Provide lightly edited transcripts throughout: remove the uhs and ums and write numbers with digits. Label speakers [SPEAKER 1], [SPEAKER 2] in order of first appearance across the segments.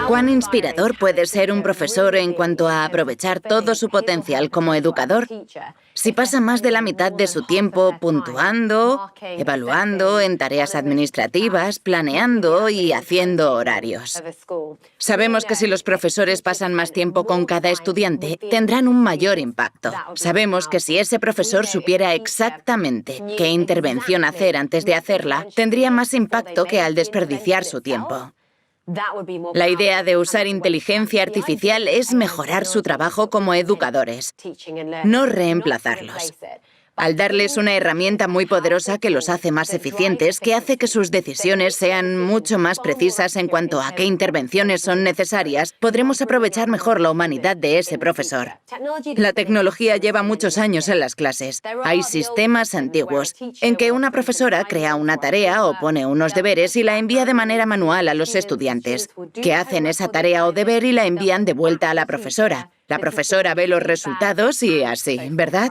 [SPEAKER 1] ¿Cuán inspirador puede ser un profesor en cuanto a aprovechar todo su potencial como educador? Si pasa más de la mitad de su tiempo puntuando, evaluando en tareas administrativas, planeando y haciendo horarios. Sabemos que si los profesores pasan más tiempo con cada estudiante, tendrán un mayor impacto. Sabemos que si ese profesor supiera exactamente qué intervención hacer antes de hacerla, tendría más impacto que al desperdiciar su tiempo. La idea de usar inteligencia artificial es mejorar su trabajo como educadores, no reemplazarlos. Al darles una herramienta muy poderosa que los hace más eficientes, que hace que sus decisiones sean mucho más precisas en cuanto a qué intervenciones son necesarias, podremos aprovechar mejor la humanidad de ese profesor. La tecnología lleva muchos años en las clases. Hay sistemas antiguos en que una profesora crea una tarea o pone unos deberes y la envía de manera manual a los estudiantes, que hacen esa tarea o deber y la envían de vuelta a la profesora. La profesora ve los resultados y así, ¿verdad?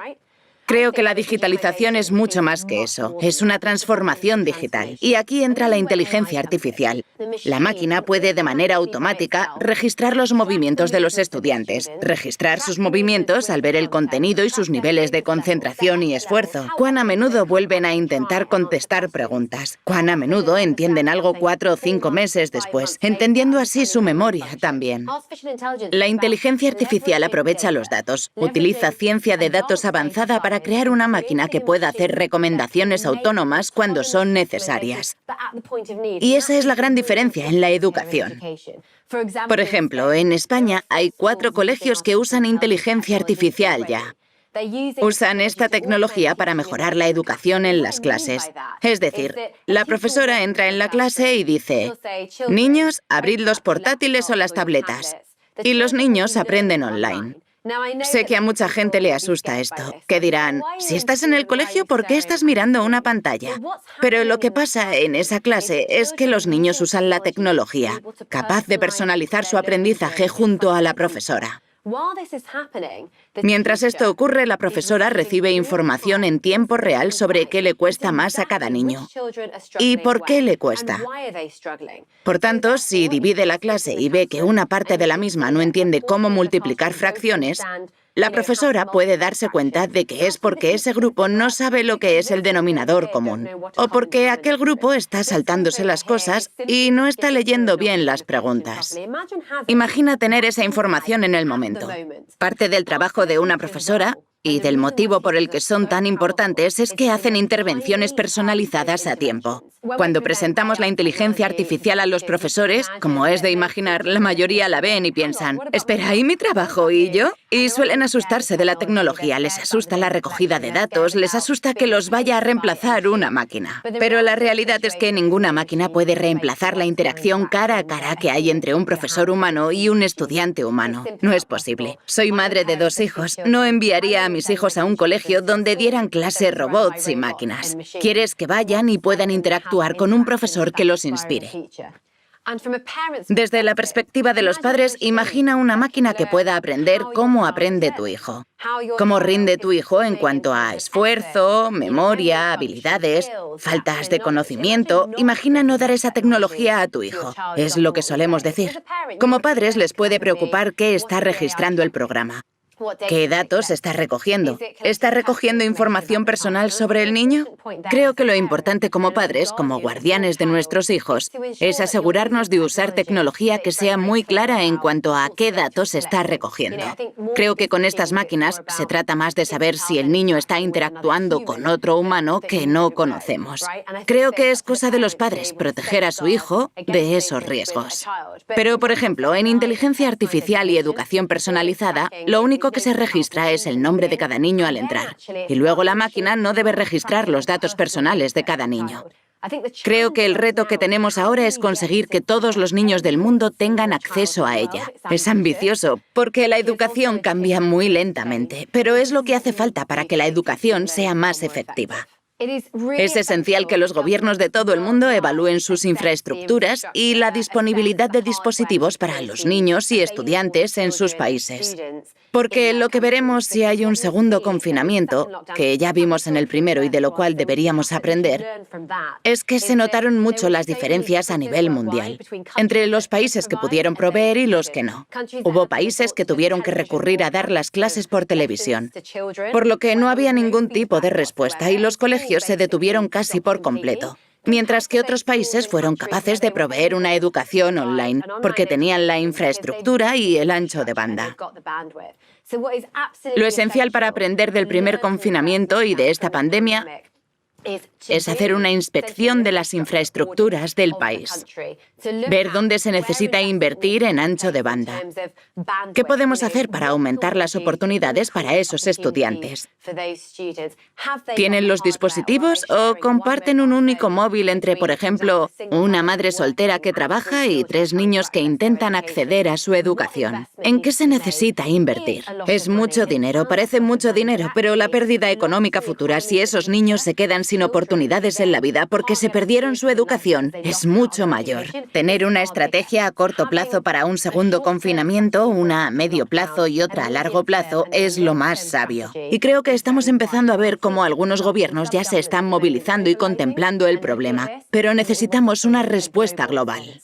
[SPEAKER 1] Creo que la digitalización es mucho más que eso. Es una transformación digital. Y aquí entra la inteligencia artificial. La máquina puede de manera automática registrar los movimientos de los estudiantes, registrar sus movimientos al ver el contenido y sus niveles de concentración y esfuerzo. Cuán a menudo vuelven a intentar contestar preguntas. Cuán a menudo entienden algo 4 o 5 meses después, entendiendo así su memoria también. La inteligencia artificial aprovecha los datos, utiliza ciencia de datos avanzada para crear una máquina que pueda hacer recomendaciones autónomas cuando son necesarias. Y esa es la gran diferencia en la educación. Por ejemplo, en España hay 4 colegios que usan inteligencia artificial ya. Usan esta tecnología para mejorar la educación en las clases. Es decir, la profesora entra en la clase y dice: niños, abrid los portátiles o las tabletas. Y los niños aprenden online. Sé que a mucha gente le asusta esto, que dirán: si estás en el colegio, ¿por qué estás mirando una pantalla? Pero lo que pasa en esa clase es que los niños usan la tecnología, capaz de personalizar su aprendizaje junto a la profesora. Mientras esto ocurre, la profesora recibe información en tiempo real sobre qué le cuesta más a cada niño y por qué le cuesta. Por tanto, si divide la clase y ve que una parte de la misma no entiende cómo multiplicar fracciones, la profesora puede darse cuenta de que es porque ese grupo no sabe lo que es el denominador común, o porque aquel grupo está saltándose las cosas y no está leyendo bien las preguntas. Imagina tener esa información en el momento. Parte del trabajo de una profesora, y del motivo por el que son tan importantes, es que hacen intervenciones personalizadas a tiempo. Cuando presentamos la inteligencia artificial a los profesores, como es de imaginar, la mayoría la ven y piensan: espera, ¿y mi trabajo? ¿Y yo? Y suelen asustarse de la tecnología, les asusta la recogida de datos, les asusta que los vaya a reemplazar una máquina. Pero la realidad es que ninguna máquina puede reemplazar la interacción cara a cara que hay entre un profesor humano y un estudiante humano. No es posible. Soy madre de 2 hijos. No enviaría a mis hijos a un colegio donde dieran clase robots y máquinas. Quieres que vayan y puedan interactuar con un profesor que los inspire. Desde la perspectiva de los padres, imagina una máquina que pueda aprender cómo aprende tu hijo. Cómo rinde tu hijo en cuanto a esfuerzo, memoria, habilidades, faltas de conocimiento. Imagina no dar esa tecnología a tu hijo. Es lo que solemos decir. Como padres les puede preocupar qué está registrando el programa. ¿Qué datos está recogiendo? ¿Está recogiendo información personal sobre el niño? Creo que lo importante como padres, como guardianes de nuestros hijos, es asegurarnos de usar tecnología que sea muy clara en cuanto a qué datos está recogiendo. Creo que con estas máquinas se trata más de saber si el niño está interactuando con otro humano que no conocemos. Creo que es cosa de los padres proteger a su hijo de esos riesgos. Pero, por ejemplo, en inteligencia artificial y educación personalizada, lo único que se registra es el nombre de cada niño al entrar. Y luego la máquina no debe registrar los datos personales de cada niño. Creo que el reto que tenemos ahora es conseguir que todos los niños del mundo tengan acceso a ella. Es ambicioso, porque la educación cambia muy lentamente, pero es lo que hace falta para que la educación sea más efectiva. Es esencial que los gobiernos de todo el mundo evalúen sus infraestructuras y la disponibilidad de dispositivos para los niños y estudiantes en sus países. Porque lo que veremos si hay un segundo confinamiento, que ya vimos en el primero y de lo cual deberíamos aprender, es que se notaron mucho las diferencias a nivel mundial, entre los países que pudieron proveer y los que no. Hubo países que tuvieron que recurrir a dar las clases por televisión, por lo que no había ningún tipo de respuesta y los colegios se detuvieron casi por completo, mientras que otros países fueron capaces de proveer una educación online porque tenían la infraestructura y el ancho de banda. Lo esencial para aprender del primer confinamiento y de esta pandemia es hacer una inspección de las infraestructuras del país, ver dónde se necesita invertir en ancho de banda. ¿Qué podemos hacer para aumentar las oportunidades para esos estudiantes? ¿Tienen los dispositivos o comparten un único móvil entre, por ejemplo, una madre soltera que trabaja y 3 niños que intentan acceder a su educación? ¿En qué se necesita invertir? Es mucho dinero, parece mucho dinero, pero la pérdida económica futura si esos niños se quedan sin oportunidades en la vida porque se perdieron su educación es mucho mayor. Tener una estrategia a corto plazo para un segundo confinamiento, una a medio plazo y otra a largo plazo es lo más sabio. Y creo que estamos empezando a ver cómo algunos gobiernos ya se están movilizando y contemplando el problema, pero necesitamos una respuesta global.